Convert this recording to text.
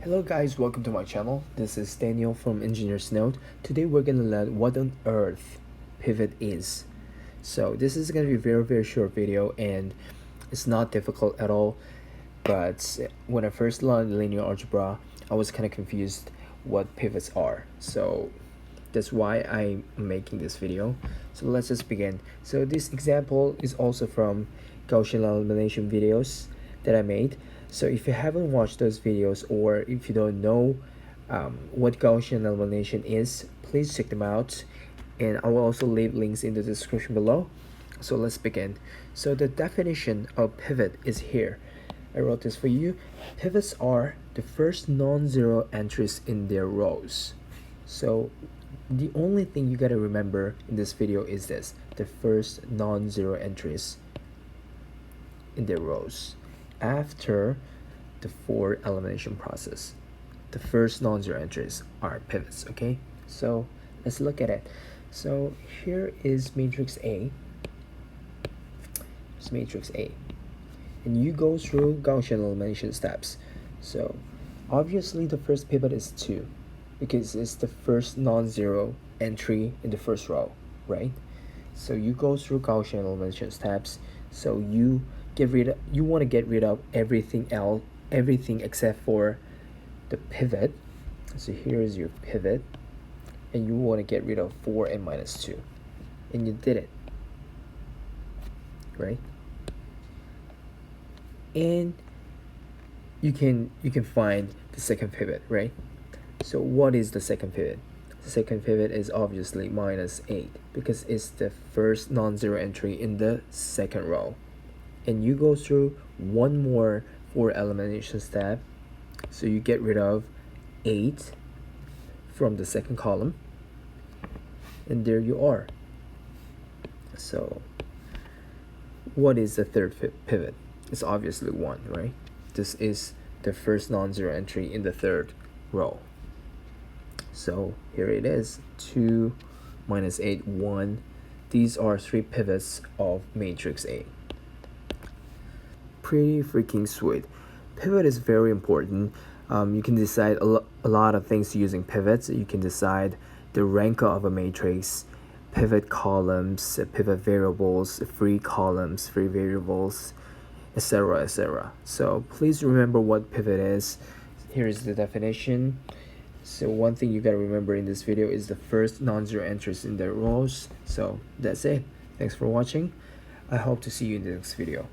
Hello guys, welcome to my channel. This is Daniel from Engineer's Note. Today we're gonna learn what on earth pivot is. So this is gonna be a very short video and it's not difficult at all. But when I first learned linear algebra, I was kind of confused what pivots are. So that's why I'm making this video. So let's just begin. So this example is also from Gaussian elimination videos that I made. So if you haven't watched those videos, or if you don't know what Gaussian elimination is, please check them out, and I will also leave links in the description below. So let's begin. So the definition of pivot is here. I wrote this for you. Pivots are the first non-zero entries in their rows. So the only thing you gotta remember in this video is this: the first non-zero entries in their rows after the for elimination process. The first non-zero entries are pivots. Okay, so let's look at it. So here is matrix A. It's matrix A, and you go through Gaussian elimination steps. So obviously the first pivot is 2 because it's the first non-zero entry in the first row, right? So you go through Gaussian elimination steps. So you want to get rid of everything except for the pivot. So here is your pivot, and you want to get rid of 4 and minus 2, and you did it, right? And you can find the second pivot, right? So what is the second pivot? The second pivot is obviously minus 8 because it's the first non-zero entry in the second row. And you go through one more for elimination step. So you get rid of 8 from the second column, and there you are. So what is the third pivot? It's obviously 1, right? This is the first non-zero entry in the third row. So here it is: 2 minus 8, 1. These are 3 pivots of matrix A. Pretty freaking sweet. Pivot is very important. You can decide a lot of things using pivots. You can decide the rank of a matrix, pivot columns, pivot variables, free columns, free variables, etc. So please remember what pivot is. Here is the definition. So one thing you gotta remember in this video is the first non-zero entries in the rows. So that's it. Thanks for watching. I hope to see you in the next video.